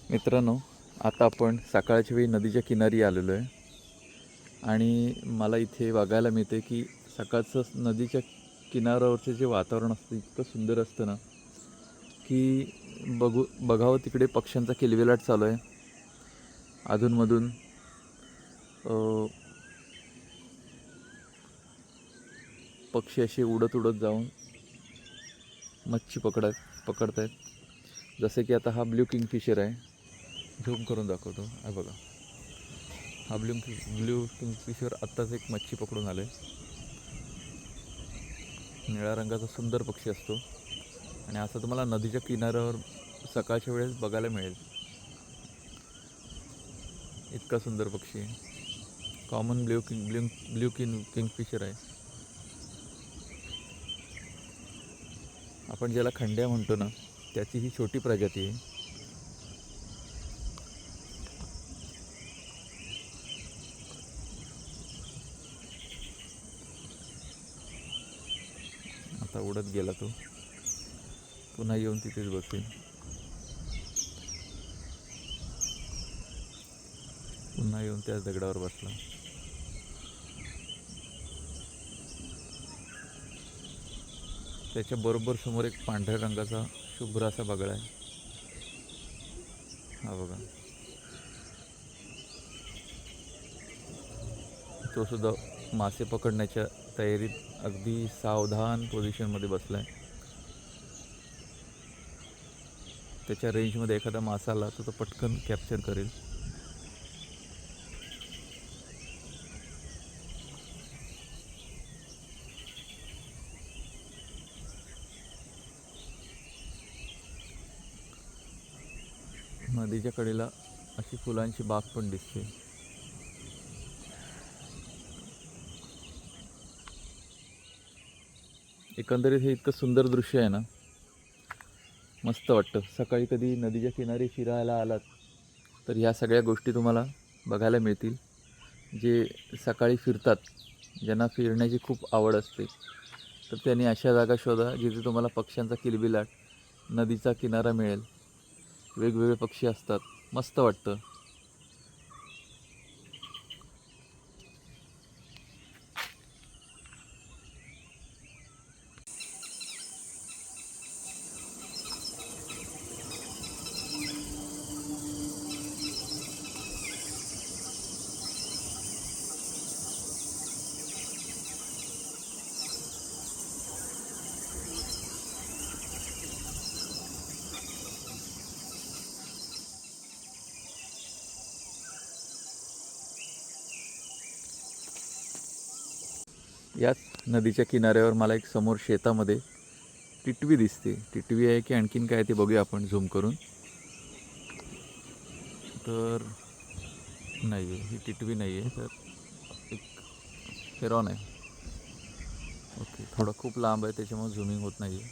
मित्रांनो, आता आपण सकाळच्या वेळी नदीच्या किनारी आलेलो आहे आणि मला इथे बघायला मिळते की सकाळचं नदीच्या किनाऱ्यावरचं जे वातावरण असतं इतकं सुंदर असतं ना की बघावं तिकडे पक्ष्यांचा किलबिलाट चालू आहे. अधूनमधून पक्षी असे उडत उडत जाऊन मच्छी पकडत आहेत. जसे की आता हा ब्ल्यू किंगफिशर आहे. झूम करून दाखवतो. आहे बघा, हा ब्ल्यू किंगफिशर आत्ताच एक मच्छी पकडून आले. निळ्या रंगाचा सुंदर पक्षी असतो आणि असं तुम्हाला नदीच्या किनाऱ्यावर सकाळच्या वेळेस बघायला मिळेल. इतका सुंदर पक्षी आहे. कॉमन ब्ल्यू किंगफिशर आहे. आपण ज्याला खंड्या म्हणतो ना, त्याची ही छोटी प्रजाती आहे. आता उडत गेला तो, पुन्हा येऊन तिथेच बसेल. पुन्हा येऊन त्याच दगडावर बसला. त्याच्या बरोबर समोर एक पांढऱ्या रंगाचा शुभ्र असा बगळा आहे. हा बघा, तो सुद्धा मासे पकडण्याच्या तयारीत अगदी सावधान पोझिशनमध्ये बसला आहे. त्याच्या रेंजमध्ये एखादा मासा आला तर तो पटकन कॅप्चर करेल. नदीच्या कडेला अशी फुलांची बाग पण दिसते. एकंदरीत हे इतकं सुंदर दृश्य आहे ना, मस्त वाटतं. सकाळी कधी नदीच्या किनारी फिरायला आलात तर ह्या सगळ्या गोष्टी तुम्हाला बघायला मिळतील. जे सकाळी फिरतात, ज्यांना फिरण्याची खूप आवड असते, तर त्यांनी अशा जागा शोधा जिथे तुम्हाला पक्ष्यांचा किलबिलाट, नदीचा किनारा मिळेल. वेगवेगळे पक्षी असतात, मस्त वाटतं. याच नदीच्या किनाऱ्यावर मला एक समोर शेतामध्ये टिटवी दिसते. टिटवी आहे की आणखीन काय ते बघूया आपण झूम करून. तर नाही आहे, ही टिटवी नाही आहे, तर एक हेरॉन आहे. ओके, थोडं खूप लांब आहे त्याच्यामुळे झूमिंग होत नाही आहे.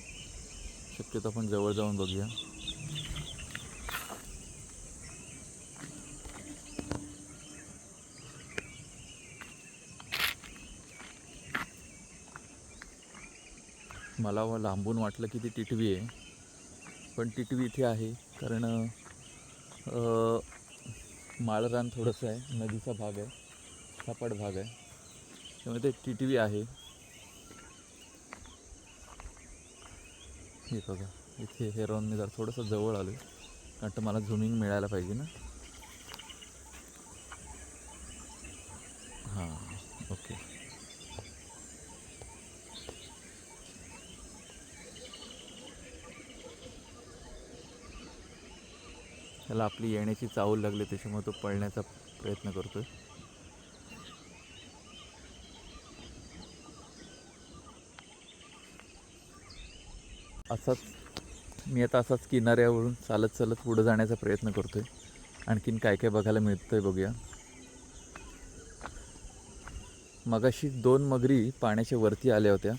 शक्यतो आपण जवळ जाऊन बघूया. मला लांबून वाटलं की ती टिटवी आहे, पण टिटवी इथे आहे कारण माळरान थोडंसं आहे, नदीचा भाग आहे, सपाट भाग आहे, त्यामुळे ते टिटवी आहे. हे बघा, इथे हेरॉन मी जर थोडंसं जवळ आलो कारण तर मला झूमिंग मिळायला पाहिजे ना. हां, ओके. त्याला आपली येण्याची चाहूल लागली, त्याच्यामुळे तो पळण्याचा प्रयत्न करतो आहे. असाच किनाऱ्यावरून चालत चालत पुढं जाण्याचा प्रयत्न करतो आहे. आणखीन काय काय बघायला मिळतं आहे बघूया. मगाशी 2 मगरी पाण्याच्या वरती आल्या होत्या,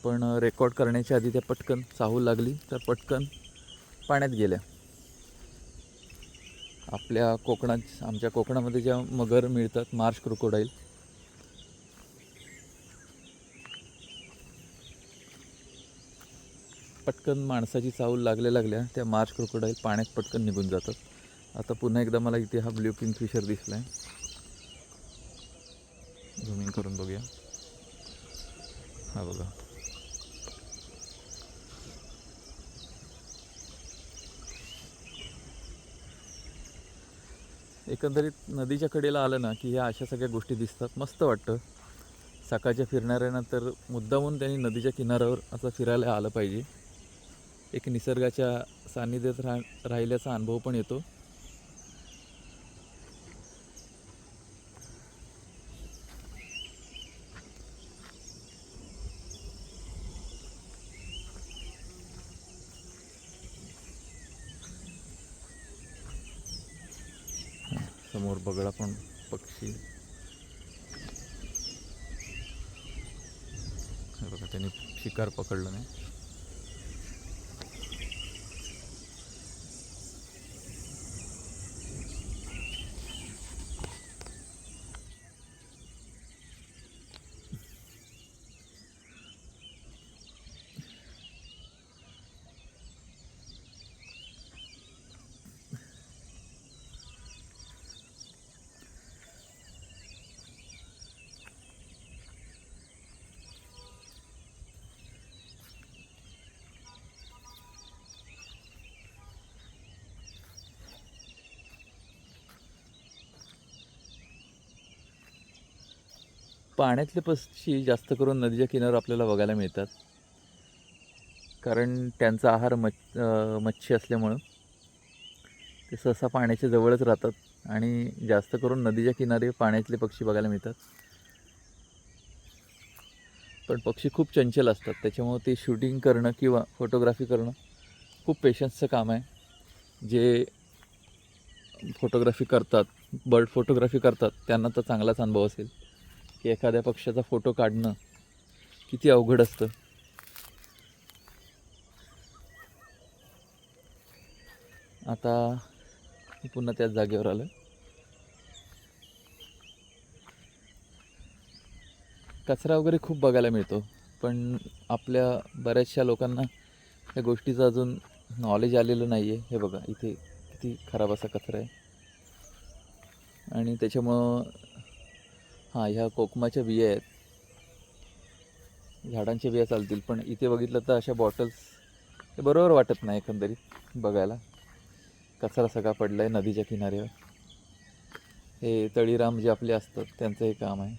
पण रेकॉर्ड करण्याच्या आधी त्या पटकन चाहूल लागली तर पटकन पाण्यात गेल्या. आमच्या कोकणामध्ये ज्या मगर मिळतात, मार्श क्रोकोडाईल, पटकन माणसाची चावल लागल्या त्या मार्श क्रोकोडाईल पाण्यात पटकन निघून जातात. आता पुन्हा एकदा मला इथे हा ब्ल्यू किंगफिशर दिसला आहे. झूमिंग करून बघूया. हा बघा. एकंदरीत नदीच्या कडेला आलं ना की ह्या अशा सगळ्या गोष्टी दिसतात. मस्त वाटतं. सकाळच्या फिरणाऱ्यांना तर मुद्दामून त्यांनी नदीच्या किनाऱ्यावर असं फिरायला आलं पाहिजे. एक निसर्गाच्या सान्निध्यात राहिल्याचा अनुभव पण येतो. समोर बगळा पण पक्षी. हे बघा, त्यांनी शिकार पकडलं नाही. पाण्यातले पक्षी जास्त करून नदीच्या किनाऱ्यावर आपल्याला बघायला मिळतात. कारण त्यांचा आहार मच्छी असल्यामुळं ते सहसा पाण्याच्या जवळच राहतात आणि जास्त करून नदीच्या किनारे पाण्यातले पक्षी बघायला मिळतात. पण पक्षी खूप चंचल असतात, त्याच्यामुळं ते शूटिंग करणं किंवा फोटोग्राफी करणं खूप पेशन्सचं काम आहे. जे फोटोग्राफी करतात, बर्ड फोटोग्राफी करतात, त्यांना तर चांगलाच अनुभव असेल की एखाद्या पक्ष्याचा फोटो काढणं किती अवघड असतं. आता पुन्हा त्याच जागेवर आलं. कचरा वगैरे खूप बघायला मिळतो, पण आपल्या बऱ्याचशा लोकांना या गोष्टीचं अजून नॉलेज आलेलं नाही आहे. हे बघा, इथे किती खराब असा कचरा आहे. आणि त्याच्यामुळं ह्या कोकमाच्या बिया आहेत. झाडांच्या बिया चालतील, पण इथे बघितलं तर अशा बॉटल्स हे बरोबर वाटत नाही एकंदरीत बघायला. कचरा सगळा पडला आहे नदीच्या किनाऱ्यावर. हे तळीराम जे आपले असतात त्यांचं हे काम आहे.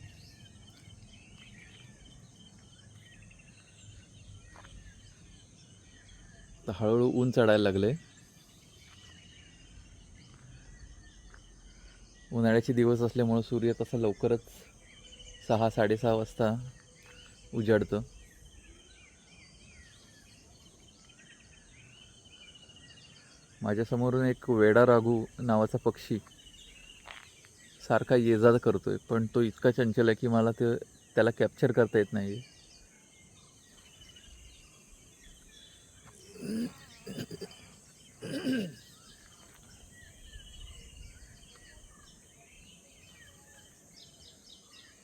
तर हळूहळू ऊन चढायला लागले. उन्हाळ्याचे दिवस असल्यामुळं सूर्य तसा लवकरच 6-6:30 वाजता उजाडतं. माझ्यासमोरून एक वेडा राघू नावाचा पक्षी सारखा ये जा करतोय, पण तो इतका चंचल आहे की मला त्याला कॅप्चर करता येत नाही.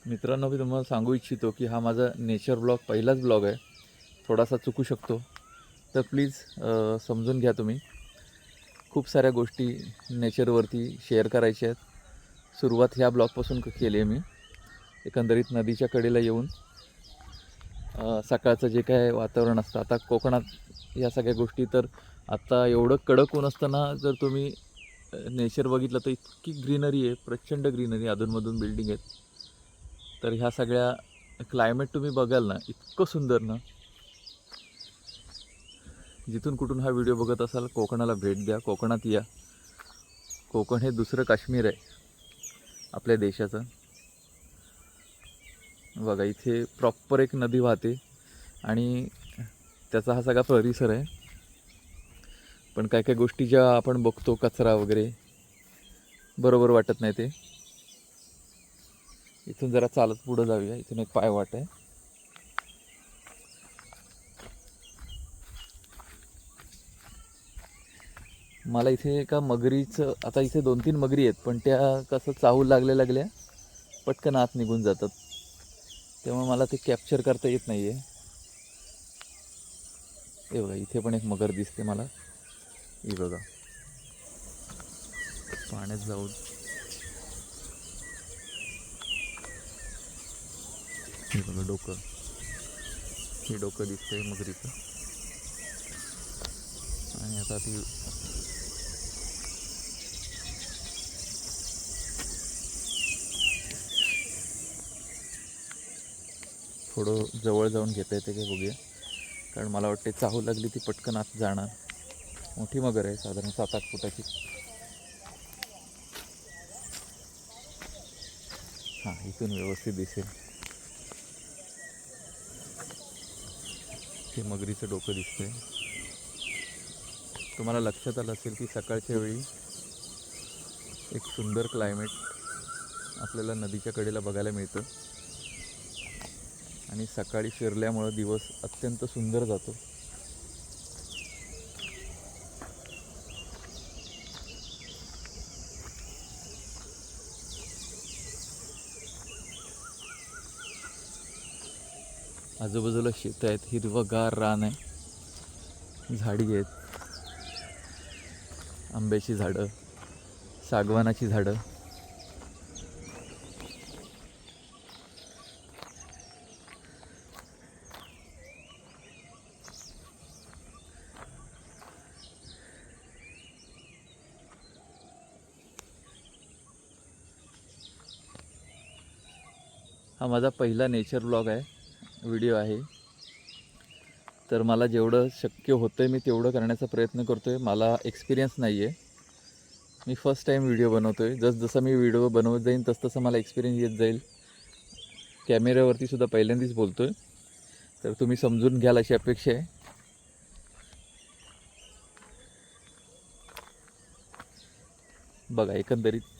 मित्रांनो, मी तुम्हाला सांगू इच्छितो की हा माझा नेचर ब्लॉग पहिलाच ब्लॉग आहे. थोडासा चुकू शकतो, तर प्लीज समजून घ्या तुम्ही. खूप साऱ्या गोष्टी नेचरवरती शेअर करायच्या आहेत. सुरुवात ह्या ब्लॉगपासून केली आहे मी. एकंदरीत नदीच्या कडेला येऊन सकाळचं जे काय वातावरण असतं, आता कोकणात या सगळ्या गोष्टी तर आता एवढं कडक ऊन असताना जर तुम्ही नेचर बघितलं तर इतकी ग्रीनरी आहे, प्रचंड ग्रीनरी. अधूनमधून बिल्डिंग आहेत. तर ह्या सगळ्या क्लायमेट तुम्ही बघाल ना, इतकं सुंदर ना. जिथून कुठून हा व्हिडिओ बघत असाल, कोकणाला भेट द्या, कोकणात या. कोकण हे दुसरं काश्मीर आहे आपल्या देशाचं. बघा, इथे प्रॉपर एक नदी वाहते आणि त्याचा हा सगळा परिसर आहे. पण काय काय गोष्टी ज्या आपण बघतो, कचरा वगैरे, बरोबर वाटत नाही ते. इथून जरा चालत पुढं जाऊया. इथून एक पायवाट आहे. मला इथे एका मगरीचं, आता इथे 2-3 मगरी आहेत, पण त्या कसं चाहूल लागल्या पटकन आत निघून जातात. त्यामुळे मला ते कॅप्चर करता येत नाही आहे. हे बघा इथे पण एक मगर दिसते मला. ही बघा पाण्यात जाऊन. हे बघा डोकं, हे डोकं दिसतंय मगरीचं. आणि आता ती थोडं जवळ जाऊन घेता येते काय बघूया, कारण मला वाटते चाहू लागली ती पटकन आत जाणार. मोठी मगर आहे, साधारण 7-8 फुटाची. हां इथून व्यवस्थित दिसेल. ते मगरीचं डोकं दिसतंय. तुम्हाला लक्षात आलं असेल की सकाळच्या वेळी एक सुंदर क्लायमेट आपल्याला नदीच्या कडेला बघायला मिळतं. आणि सकाळी फिरल्यामुळं दिवस अत्यंत सुंदर जातो. आजूबाजूला शेतं आहेत, हिरवंगार रान आहे, झाडी आहेत, आंब्याची झाडं, सागवानाची झाडं. हा माझा पहिला नेचर व्लॉग आहे, व्हिडिओ आहे. तर मला जेवढं शक्य होतं आहे मी तेवढं करण्याचा प्रयत्न करतो आहे. मला एक्सपिरियन्स नाही आहे, मी फर्स्ट टाईम व्हिडिओ बनवतो आहे. जसं मी व्हिडिओ बनवत जाईन तसं मला एक्सपिरियन्स येत जाईल. कॅमेऱ्यावरती सुद्धा पहिल्यांदाच बोलतो आहे, तर तुम्ही समजून घ्याल अशी अपेक्षा आहे. बघा एकंदरीत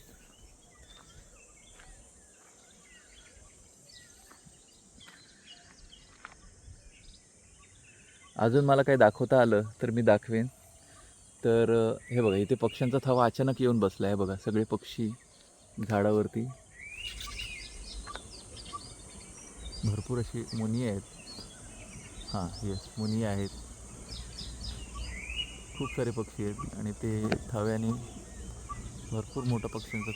अजून मला काही दाखवता आलं तर मी दाखवेन. तर हे बघा इथे पक्ष्यांचा थवा अचानक येऊन बसला आहे. बघा सगळे पक्षी झाडावरती, भरपूर अशी मुनी आहेत. हां येस मुनी आहेत, खूप सारे पक्षी आहेत आणि ते थव्याने भरपूर मोठं पक्ष्यांचं.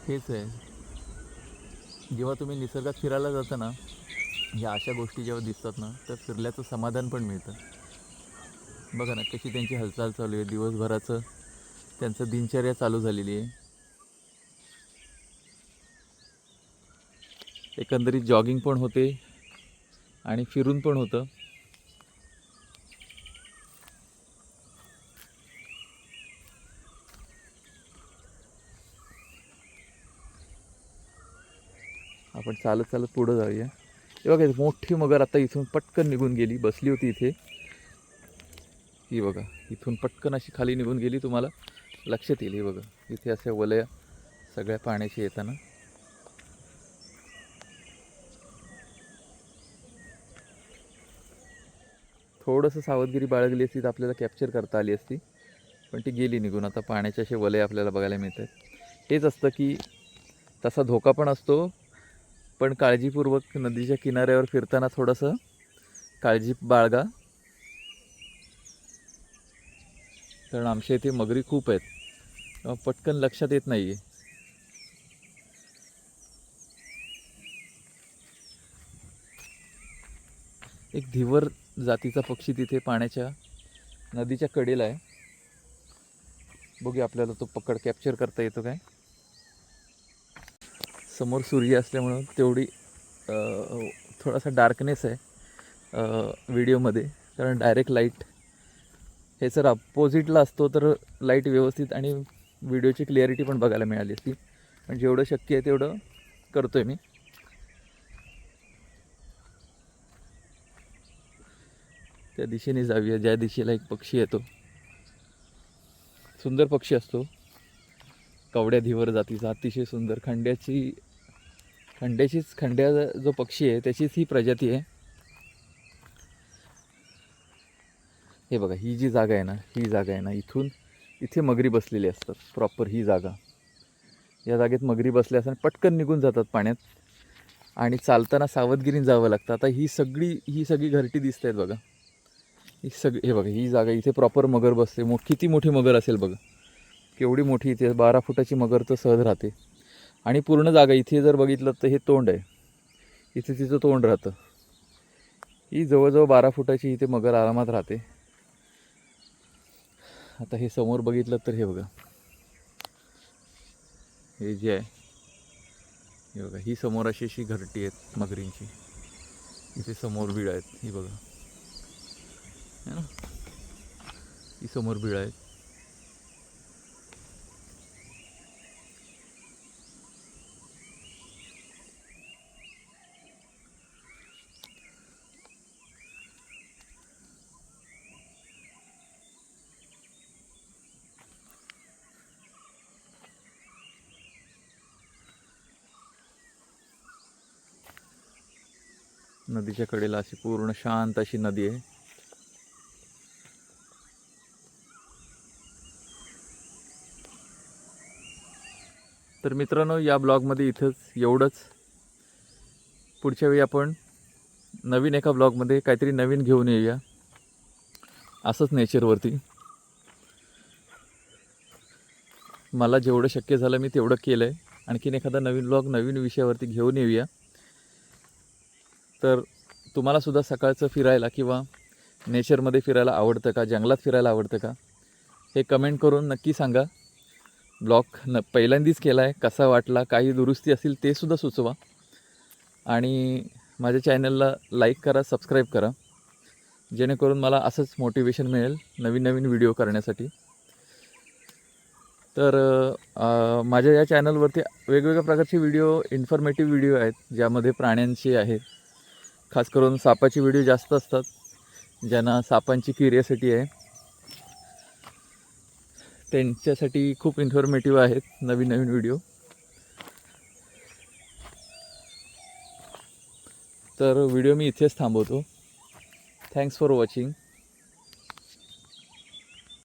हेच आहे, जेव्हा तुम्ही निसर्गात फिरायला जाता ना, ह्या अशा गोष्टी जेव्हा दिसतात ना, तर फिरल्याचं समाधान पण मिळतं. बघा ना कशी त्यांची हालचाल चालू आहे, दिवसभराचं त्यांचं दिनचर्या चालू झालेली आहे. एकंदरीत जॉगिंग पण होते आणि फिरून पण होतं. आपण चालत चालत पुढं जाऊया. हे बघा मोठी मगर आता इथून पटकन निघून गेली, बसली होती इथे. ही बघा इथून पटकन अशी खाली निघून गेली, तुम्हाला लक्षात येईल. हे बघा इथे अशा वलया सगळ्या पाण्याची येताना. थोडंसं सावधगिरी बाळगली असती तर आपल्याला कॅप्चर करता आली असती, पण ती गेली निघून. आता पाण्याचे असे वलय आपल्याला बघायला मिळतात. हेच असतं की तसा धोका पण असतो, पण काळजीपूर्वक नदीच्या किनाऱ्यावर फिरताना थोडंसं काळजी बाळगा, कारण आमच्या इथे मगरी खूप आहेत, पटकन लक्षात येत नाही आहे. एक धीवर जातीचा पक्षी तिथे पाण्याच्या नदीच्या कडेला आहे. बघूया आपल्याला तो कॅप्चर करता येतो काय. समोर सूर्य असल्यामुळं तेवढी थोडासा डार्कनेस आहे व्हिडिओमध्ये, कारण डायरेक्ट लाईट हे जर अपोजिटला असतो तर लाईट व्यवस्थित आणि व्हिडिओची क्लिअरिटी पण बघायला मिळाली असती. पण जेवढं शक्य आहे तेवढं करतो आहे मी. त्या दिशेने जाऊया ज्या दिशेला एक पक्षी येतो. सुंदर पक्षी असतो, कवड्या धीवर जातीचा, अतिशय सुंदर. खंड्या जो पक्षी आहे त्याचीच ही प्रजाती आहे. हे बघा, ही जी जागा आहे ना, ही जागा आहे ना, इथे मगरी बसलेली असतात. प्रॉपर ही जागा, या जागेत मगरी बसल्या असतात, पटकन निघून जातात पाण्यात आणि चालताना सावधगिरीने जावं लागतं. आता ही सगळी घरटी दिसत आहेत बघा. हे बघा, ही जागा इथे प्रॉपर मगर बसते. किती मोठी मगर असेल बघा, केवढी मोठी. इथे 12 फुटाची मगर तर सहज राहते. आणि पूर्ण जागा इथे जर बघितलं तर हे तोंड आहे, इथे तिचं तोंड राहतं. ही जवळजवळ 12 फुटाची इथे मगर आरामात राहते. आता हे समोर बघितलं तर हे बघा, हे जे आहे, हे बघा, ही समोर अशी घरटी आहेत मगरींची. इथे समोर बीळ आहेत, ही बघा, है ना, ही समोर बीळ आहेत. नदीच्या कडेला अशी पूर्ण शांत अशी नदी आहे. तर मित्रांनो, या ब्लॉगमध्ये इथंच एवढंच. पुढच्या वेळी आपण नवीन एका ब्लॉगमध्ये काहीतरी नवीन घेऊन येऊया, असंच नेचरवरती. मला जेवढं शक्य झालं मी तेवढं केलं आहे. आणखीन एखादा नवीन ब्लॉग नवीन विषयावरती घेऊन येऊया. तर तुम्हालासुद्धा सकाळचं फिरायला किंवा नेचरमध्ये फिरायला आवडतं का, जंगलात फिरायला आवडतं का, हे कमेंट करून नक्की सांगा. ब्लॉग पहिल्यांदाच केला आहे, कसा वाटला, काही दुरुस्ती असतील ते सुद्धा सुचवा. आणि माझ्या चॅनलला लाईक करा, सबस्क्राईब करा, जेणेकरून मला असंच मोटिवेशन मिळेल नवीन नवीन व्हिडिओ करण्यासाठी. तर माझ्या या चॅनलवरती वेगवेगळ्या प्रकारचे व्हिडिओ, इन्फॉर्मेटिव्ह व्हिडिओ आहेत, ज्यामध्ये प्राण्यांचे आहेत. खास करून सापाचे व्हिडिओ जास्त असतात, ज्यांना सापांची क्युरियोसिटी आहे त्यांच्यासाठी खूप इन्फॉर्मेटिव्ह आहेत नवीन नवीन व्हिडिओ. तर व्हिडिओ मी इथेच थांबवतो. Thanks for watching.